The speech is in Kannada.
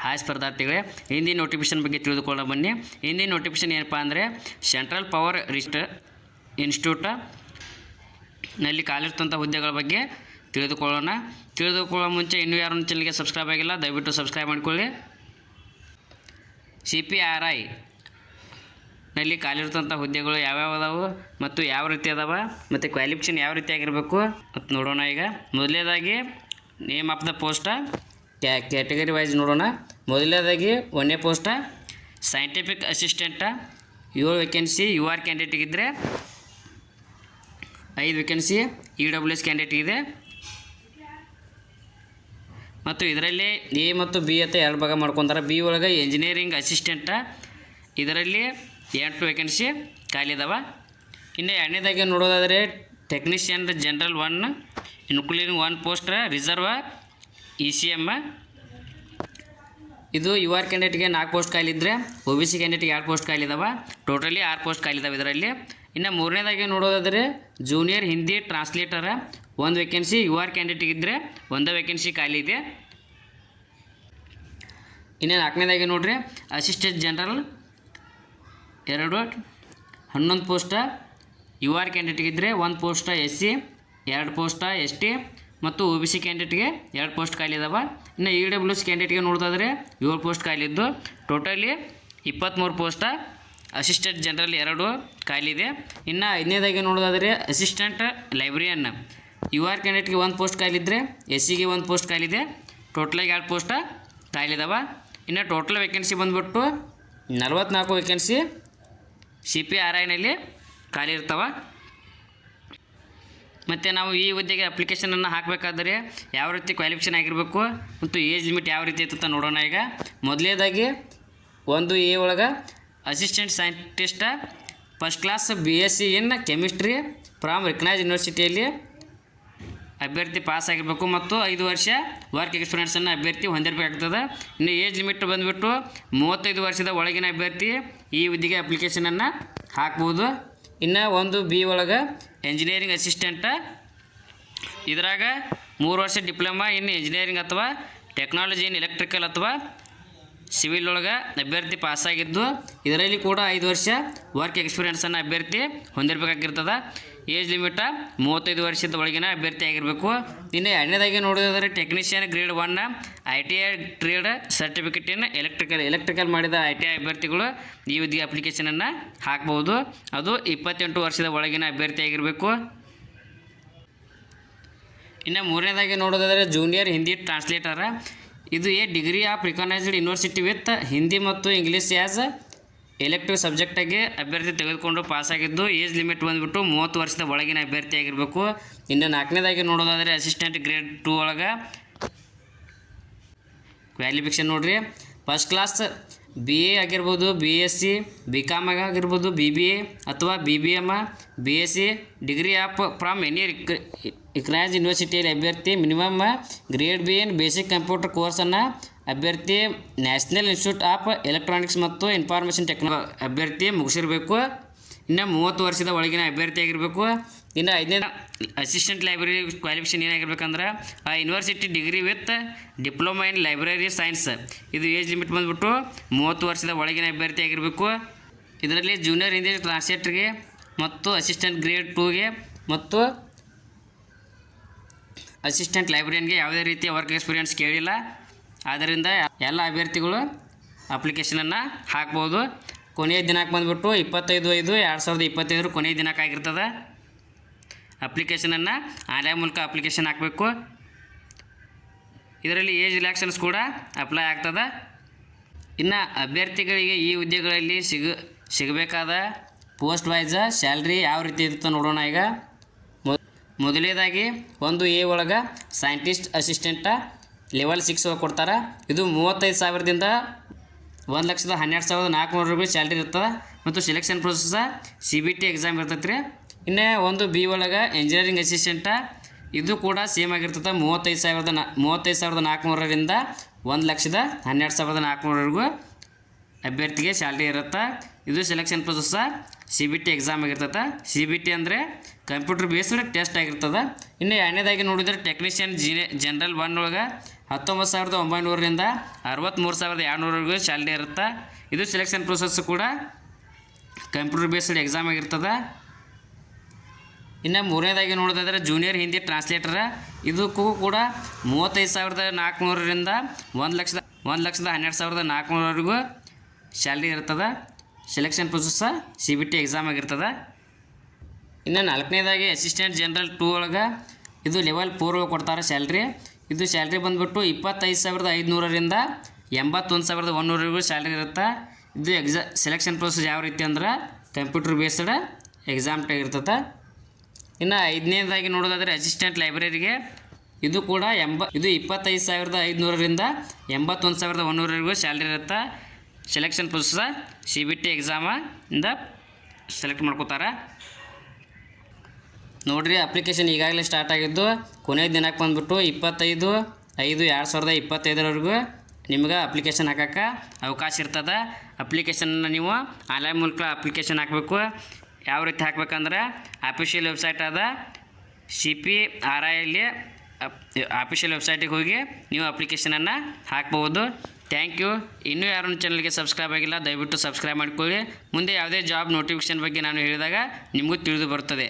ಹಾಯ್ ಸ್ಪರ್ಧಾರ್ಥಿಗಳೇ, ಹಿಂದಿನ ನೋಟಿಫಿಕೇಷನ್ ಬಗ್ಗೆ ತಿಳಿದುಕೊಳ್ಳೋ ಬನ್ನಿ. ಹಿಂದಿನ ನೋಟಿಫಿಕೇಷನ್ ಏನಪ್ಪ ಅಂದರೆ ಸೆಂಟ್ರಲ್ ಪವರ್ ರಿಸರ್ಚ್ ಇನ್ಸ್ಟಿಟ್ಯೂಟ್ನಲ್ಲಿ ಖಾಲಿರ್ತಂಥ ಹುದ್ದೆಗಳ ಬಗ್ಗೆ ತಿಳಿದುಕೊಳ್ಳೋ ಮುಂಚೆ ಇನ್ನೂ ಯಾರೊಂದು ಚಾನಲ್ಗೆ ಸಬ್ಸ್ಕ್ರೈಬ್ ಆಗಿಲ್ಲ, ದಯವಿಟ್ಟು ಸಬ್ಸ್ಕ್ರೈಬ್ ಮಾಡಿಕೊಳ್ಳಿ. CPRI ನಲ್ಲಿ ಖಾಲಿರ್ತಂಥ ಹುದ್ದೆಗಳು ಯಾವ್ಯಾವ ಅದಾವೆ ಮತ್ತು ಯಾವ ರೀತಿ ಅದಾವ ಮತ್ತು ಕ್ವಾಲಿಫಿಕೇಷನ್ ಯಾವ ರೀತಿ ಆಗಿರಬೇಕು ಮತ್ತು ನೋಡೋಣ. ಈಗ ಮೊದಲನೇದಾಗಿ name of the post category wise ನೋಡೋಣ. ಮೊದಲನೇದಾಗಿ 1ನೇ post scientific assistant 7 vacancy UR ಕ್ಯಾಂಡಿಡೇಟಿಗಿದ್ದರೆ, 5 ವೇಕೆನ್ಸಿ EWS ಕ್ಯಾಂಡಿಡೇಟಿಗಿದೆ. ಮತ್ತು ಇದರಲ್ಲಿ A ಮತ್ತು B ಅಂತ 2 ಭಾಗ ಮಾಡ್ಕೊತಾರೆ. B ಒಳಗೆ ಇಂಜಿನಿಯರಿಂಗ್ ಅಸಿಸ್ಟೆಂಟ, ಇದರಲ್ಲಿ 8 ವೇಕೆನ್ಸಿ ಖಾಲಿ ಇದಾವೆ. ಇನ್ನು 2ನೇದಾಗಿ ನೋಡೋದಾದರೆ technician general 1 including 1 post reserve ECM. ಇದು UR ಕ್ಯಾಂಡಿಡೇಟ್ಗೆ 4 ಪೋಸ್ಟ್ ಖಾಲಿ ಇದ್ದರೆ, OBC ಕ್ಯಾಂಡಿಡೇಟ್ಗೆ 2 ಪೋಸ್ಟ್ ಖಾಲಿ ಇದಾವೆ. ಟೋಟಲಿ 6 ಪೋಸ್ಟ್ ಖಾಲಿ ಇದಾವೆ ಇದರಲ್ಲಿ. ಇನ್ನು 3ನೇದಾಗಿ ನೋಡೋದಾದರೆ junior Hindi translator 1 vacancy UR ಕ್ಯಾಂಡಿಡೇಟಿಗಿದ್ದರೆ 1 ವೇಕೆನ್ಸಿ ಖಾಲಿ ಇದೆ. ಇನ್ನು 4ನೇದಾಗಿ ನೋಡ್ರಿ ಅಸಿಸ್ಟೆಂಟ್ ಜನರಲ್ 11 ಪೋಸ್ಟ UR ಕ್ಯಾಂಡಿಡೇಟಿಗಿದ್ದರೆ 1 ಪೋಸ್ಟ SC, 2 ಪೋಸ್ಟ ST ಮತ್ತು OBC ಕ್ಯಾಂಡಿಡೇಟ್ಗೆ 2 ಪೋಸ್ಟ್ ಖಾಲಿ ಇದಾವೆ. ಇನ್ನು EWS ಕ್ಯಾಂಡಿಡೇಟ್ಗೆ ನೋಡೋದಾದರೆ 7 ಪೋಸ್ಟ್ ಖಾಲಿ ಇದ್ದು ಟೋಟಲಿ 23 ಪೋಸ್ಟ ಅಸಿಸ್ಟೆಂಟ್ ಜನರಲ್ 2 ಖಾಲಿ ಇದೆ. ಇನ್ನು 5ನೇದಾಗಿ ನೋಡೋದಾದರೆ ಅಸಿಸ್ಟೆಂಟ್ ಲೈಬ್ರರಿಯನ್ UR ಕ್ಯಾಂಡಿಡೇಟ್ಗೆ 1 ಪೋಸ್ಟ್ ಖಾಲಿ ಇದ್ದರೆ, SCಗೆ 1 ಪೋಸ್ಟ್ ಖಾಲಿ ಇದೆ. ಟೋಟಲಾಗಿ 2 ಪೋಸ್ಟ ಖಾಲಿ ಇದಾವೆ. ಇನ್ನು ಟೋಟಲ್ ವೇಕೆನ್ಸಿ ಬಂದುಬಿಟ್ಟು 44 ವೇಕೆನ್ಸಿ CPRIನಲ್ಲಿ ಖಾಲಿ ಇರ್ತವೆ. ಮತ್ತು ನಾವು ಈ ಹುದ್ದೆಗೆ ಅಪ್ಲಿಕೇಶನನ್ನು ಹಾಕಬೇಕಾದರೆ ಯಾವ ರೀತಿ ಕ್ವಾಲಿಫಿಕೇಷನ್ ಆಗಿರಬೇಕು ಮತ್ತು ಏಜ್ ಲಿಮಿಟ್ ಯಾವ ರೀತಿ ಇತ್ತು ಅಂತ ನೋಡೋಣ. ಈಗ ಮೊದಲನೇದಾಗಿ 1A ಒಳಗೆ assistant scientist first class BSc in chemistry from recognised ಯೂನಿವರ್ಸಿಟಿಯಲ್ಲಿ ಅಭ್ಯರ್ಥಿ ಪಾಸ್ ಆಗಿರಬೇಕು ಮತ್ತು 5 ವರ್ಷ ವರ್ಕ್ ಎಕ್ಸ್ಪೀರಿಯನ್ಸನ್ನು ಅಭ್ಯರ್ಥಿ ಹೊಂದಿರಬೇಕಾಗ್ತದೆ. ಇನ್ನು ಏಜ್ ಲಿಮಿಟ್ ಬಂದುಬಿಟ್ಟು 35 ವರ್ಷದ ಒಳಗಿನ ಅಭ್ಯರ್ಥಿ ಈ ಹುದ್ದೆಗೆ ಅಪ್ಲಿಕೇಶನನ್ನು ಹಾಕ್ಬೋದು. ಇನ್ನು 1B ಒಳಗೆ ಎಂಜಿನಿಯರಿಂಗ್ ಅಸಿಸ್ಟೆಂಟ, ಇದ್ರಾಗ 3 ವರ್ಷ ಡಿಪ್ಲೊಮಾ ಇನ್ ಇಂಜಿನಿಯರಿಂಗ್ ಅಥವಾ ಟೆಕ್ನಾಲಜಿ ಇನ್ ಎಲೆಕ್ಟ್ರಿಕಲ್ ಅಥವಾ ಸಿವಿಲ್ ಒಳಗೆ ಅಭ್ಯರ್ಥಿ ಪಾಸಾಗಿದ್ದು, ಇದರಲ್ಲಿ ಕೂಡ 5 ವರ್ಷ ವರ್ಕ್ ಎಕ್ಸ್ಪೀರಿಯನ್ಸನ್ನು ಅಭ್ಯರ್ಥಿ ಹೊಂದಿರಬೇಕಾಗಿರ್ತದೆ. ಏಜ್ ಲಿಮಿಟ 35 ವರ್ಷದ ಒಳಗಿನ ಅಭ್ಯರ್ಥಿ ಆಗಿರಬೇಕು. ಇನ್ನು 2ನೇದಾಗಿ ನೋಡೋದಾದರೆ technician grade 1 ITI trade certificate ಇನ್ ಎಲೆಕ್ಟ್ರಿಕಲ್ ಮಾಡಿದ ITI ಅಭ್ಯರ್ಥಿಗಳು ಈ ಹುದ್ದೆಗೆ ಅಪ್ಲಿಕೇಶನನ್ನು ಹಾಕ್ಬೋದು. ಅದು 28 ವರ್ಷದ ಒಳಗಿನ ಅಭ್ಯರ್ಥಿ ಆಗಿರಬೇಕು. ಇನ್ನು 3ನೇದಾಗಿ ನೋಡೋದಾದರೆ ಜೂನಿಯರ್ ಹಿಂದಿ ಟ್ರಾನ್ಸ್ಲೇಟರ, ಇದು degree of recognised university with Hindi ಮತ್ತು ಇಂಗ್ಲೀಷ್ ಆ್ಯಸ್ ಎಲೆಕ್ಟಿವ್ ಸಬ್ಜೆಕ್ಟಾಗಿ ಅಭ್ಯರ್ಥಿ ತೆಗೆದುಕೊಂಡು ಪಾಸಾಗಿದ್ದು, ಏಜ್ ಲಿಮಿಟ್ ಬಂದುಬಿಟ್ಟು 30 ವರ್ಷದ ಒಳಗಿನ ಅಭ್ಯರ್ಥಿ ಆಗಿರಬೇಕು. ಇನ್ನು 4ನೇದಾಗಿ ನೋಡೋದಾದರೆ ಅಸಿಸ್ಟೆಂಟ್ ಗ್ರೇಡ್ 2 ಒಳಗೆ ಕ್ವಾಲಿಫಿಕೇಷನ್ ನೋಡಿರಿ, ಫಸ್ಟ್ ಕ್ಲಾಸ್ BA ಆಗಿರ್ಬೋದು, BSc BCom ಆಗಿರ್ಬೋದು, BBA ಅಥವಾ BBM, BSc degree of from any recognised ಯೂನಿವರ್ಸಿಟಿಯಲ್ಲಿ ಅಭ್ಯರ್ಥಿ minimum grade B in basic computer ಕೋರ್ಸನ್ನು ಅಭ್ಯರ್ಥಿ ನ್ಯಾಷನಲ್ ಇನ್ಸ್ಟಿಟ್ಯೂಟ್ ಆಫ್ ಎಲೆಕ್ಟ್ರಾನಿಕ್ಸ್ ಮತ್ತು ಇನ್ಫಾರ್ಮೇಷನ್ ಟೆಕ್ನಾಲಜಿ ಅಭ್ಯರ್ಥಿ ಮುಗಿಸಿರಬೇಕು. ಇನ್ನು 30 ವರ್ಷದ ಒಳಗಿನ ಅಭ್ಯರ್ಥಿ ಆಗಿರಬೇಕು. ಇನ್ನು 5ನೇ ಅಸಿಸ್ಟೆಂಟ್ ಲೈಬ್ರರಿ ಕ್ವಾಲಿಫಿಕೇಷನ್ ಏನಾಗಿರ್ಬೇಕಂದ್ರೆ university degree with diploma in library science, ಇದು ಏಜ್ ಲಿಮಿಟ್ ಬಂದುಬಿಟ್ಟು 30 ವರ್ಷದ ಒಳಗಿನ ಅಭ್ಯರ್ಥಿ ಆಗಿರಬೇಕು. ಇದರಲ್ಲಿ ಜೂನಿಯರ್ ಹಿಂದಿ ಟ್ರಾನ್ಸ್ಲೇಟರ್ಗೆ ಮತ್ತು ಅಸಿಸ್ಟೆಂಟ್ ಗ್ರೇಡ್ 2ಗೆ ಮತ್ತು ಅಸಿಸ್ಟೆಂಟ್ ಲೈಬ್ರರಿಯನ್ಗೆ ಯಾವುದೇ ರೀತಿಯ ವರ್ಕ್ ಎಕ್ಸ್ಪೀರಿಯನ್ಸ್ ಕೇಳಿಲ್ಲ. ಆದ್ದರಿಂದ ಎಲ್ಲ ಅಭ್ಯರ್ಥಿಗಳು ಅಪ್ಲಿಕೇಶನನ್ನು ಹಾಕ್ಬೋದು. ಕೊನೆಯ ದಿನಾಂಕ ಬಂದುಬಿಟ್ಟು 25/5/2025 ಕೊನೆಯ ದಿನಾಂಕ ಆಗಿರ್ತದೆ. ಅಪ್ಲಿಕೇಶನನ್ನು ಆನ್ಲೈನ್ ಮೂಲಕ ಅಪ್ಲಿಕೇಶನ್ ಹಾಕಬೇಕು. ಇದರಲ್ಲಿ ಏಜ್ ರಿಲ್ಯಾಕ್ಸನ್ಸ್ ಕೂಡ ಅಪ್ಲೈ ಆಗ್ತದೆ. ಇನ್ನು ಅಭ್ಯರ್ಥಿಗಳಿಗೆ ಈ ಹುದ್ದೆಗಳಲ್ಲಿ ಸಿಗಬೇಕಾದ ಪೋಸ್ಟ್ ವೈಸ್ ಸ್ಯಾಲ್ರಿ ಯಾವ ರೀತಿ ಇರುತ್ತೆ ನೋಡೋಣ. ಈಗ ಮೊದಲನೇದಾಗಿ 1A ಒಳಗೆ ಸೈಂಟಿಸ್ಟ್ ಅಸಿಸ್ಟೆಂಟ ಲೆವೆಲ್ 6 ಒಳಗೆ ಕೊಡ್ತಾರೆ. ಇದು 35,000ದಿಂದ 1,12,400 ಸ್ಯಾಲ್ರಿ ಇರ್ತದೆ ಮತ್ತು ಸೆಲೆಕ್ಷನ್ ಪ್ರೊಸೆಸ್ CBT ಎಕ್ಸಾಮ್ ಇರ್ತೈತೆ ರೀ. ಇನ್ನು 1B ಒಳಗೆ ಇಂಜಿನಿಯರಿಂಗ್ ಅಸಿಸ್ಟೆಂಟ, ಇದು ಕೂಡ ಸೇಮ್ ಆಗಿರ್ತದೆ 35,400ರಿಂದ 1,12,400 ಅಭ್ಯರ್ಥಿಗೆ ಸ್ಯಾಲ್ರಿ ಇರುತ್ತೆ. ಇದು ಸೆಲೆಕ್ಷನ್ ಪ್ರೊಸೆಸ್ CBT ಎಕ್ಸಾಮ್ ಆಗಿರ್ತದೆ. CBT ಅಂದರೆ ಕಂಪ್ಯೂಟರ್ ಬೇಸ್ಡ್ ಟೆಸ್ಟ್ ಆಗಿರ್ತದೆ. ಇನ್ನು 2ನೇದಾಗಿ ನೋಡಿದರೆ ಟೆಕ್ನಿಷಿಯನ್ ಜನರಲ್ 1 ಒಳಗೆ 19,900ರಿಂದ 63,200ವರೆಗೂ ಸ್ಯಾಲ್ರಿ ಇರುತ್ತೆ. ಇದು ಸೆಲೆಕ್ಷನ್ ಪ್ರೊಸೆಸ್ ಕೂಡ ಕಂಪ್ಯೂಟರ್ ಬೇಸ್ಡ್ ಎಕ್ಸಾಮ್ ಆಗಿರ್ತದೆ. ಇನ್ನು ಮೂರನೇದಾಗಿ ನೋಡೋದಾದರೆ ಜೂನಿಯರ್ ಹಿಂದಿ ಟ್ರಾನ್ಸ್ಲೇಟರ್, ಇದಕ್ಕೂ ಕೂಡ 35,400ರಿಂದ 1,12,400ವರೆಗೂ ಸ್ಯಾಲ್ರಿ ಇರ್ತದೆ. ಸೆಲೆಕ್ಷನ್ ಪ್ರೊಸೆಸ್ CBT ಎಕ್ಸಾಮ್ ಆಗಿರ್ತದೆ. ಇನ್ನು ನಾಲ್ಕನೇದಾಗಿ ಅಸಿಸ್ಟೆಂಟ್ ಜನರಲ್ 2 ಒಳಗೆ ಇದು ಲೆವೆಲ್ 4 ಕೊಡ್ತಾರೆ ಸ್ಯಾಲ್ರಿ. ಇದು ಸ್ಯಾಲ್ರಿ ಬಂದುಬಿಟ್ಟು 25,500ರಿಂದ 81,100ವರೆಗೂ ಸ್ಯಾಲ್ರಿ ಇರುತ್ತೆ. ಇದು ಸೆಲೆಕ್ಷನ್ ಪ್ರೊಸೆಸ್ ಯಾವ ರೀತಿ ಅಂದ್ರೆ ಕಂಪ್ಯೂಟರ್ ಬೇಸ್ಡ್ ಎಕ್ಸಾಮ್ ಟೈಪ್ ಇರ್ತದೆ. ಇನ್ನು ಐದನೇದಾಗಿ ನೋಡೋದಾದರೆ ಅಸಿಸ್ಟೆಂಟ್ ಲೈಬ್ರರಿಗೆ, ಇದು ಕೂಡ 25,500ರಿಂದ 81,100ವರೆಗೂ ಸ್ಯಾಲ್ರಿ ಇರುತ್ತೆ. ಸೆಲೆಕ್ಷನ್ ಪ್ರೊಸೆಸ್ CBT ಎಕ್ಸಾಮಿಂದ ಸೆಲೆಕ್ಟ್ ಮಾಡ್ಕೋತಾರೆ. ನೋಡಿರಿ, ಅಪ್ಲಿಕೇಶನ್ ಈಗಾಗಲೇ ಸ್ಟಾರ್ಟ್ ಆಗಿದ್ದು ಕೊನೆಯ ದಿನಕ್ಕೆ ಬಂದುಬಿಟ್ಟು 25/5/2025ವರೆಗೂ ನಿಮ್ಗೆ ಅಪ್ಲಿಕೇಶನ್ ಹಾಕೋಕ್ಕೆ ಅವಕಾಶ ಇರ್ತದೆ. ಅಪ್ಲಿಕೇಶನ್ನ ನೀವು ಆನ್ಲೈನ್ ಮೂಲಕ ಅಪ್ಲಿಕೇಶನ್ ಹಾಕಬೇಕು. ಯಾವ ರೀತಿ ಹಾಕ್ಬೇಕಂದ್ರೆ ಆಫಿಷಿಯಲ್ ವೆಬ್ಸೈಟ್ ಆದ CPRIಯಲ್ಲಿ ಆಫಿಷಿಯಲ್ ವೆಬ್ಸೈಟಿಗೆ ಹೋಗಿ ನೀವು ಅಪ್ಲಿಕೇಶನನ್ನು ಹಾಕ್ಬೋದು. Thank you. ಇನ್ನೂ ಯಾರು ಚಾನಲ್ಗೆ ಸಬ್ಸ್ಕ್ರೈಬ್ ಆಗಿಲ್ಲ, ದಯವಿಟ್ಟು ಸಬ್ಸ್ಕ್ರೈಬ್ ಮಾಡ್ಕೊಳ್ಳಿ. ಮುಂದೆ ಯಾವುದೇ ಜಾಬ್ ನೋಟಿಫಿಕೇಷನ್ ಬಗ್ಗೆ ನಾನು ಹೇಳಿದಾಗ ನಿಮಗೂ ತಿಳಿದು ಬರ್ತದೆ.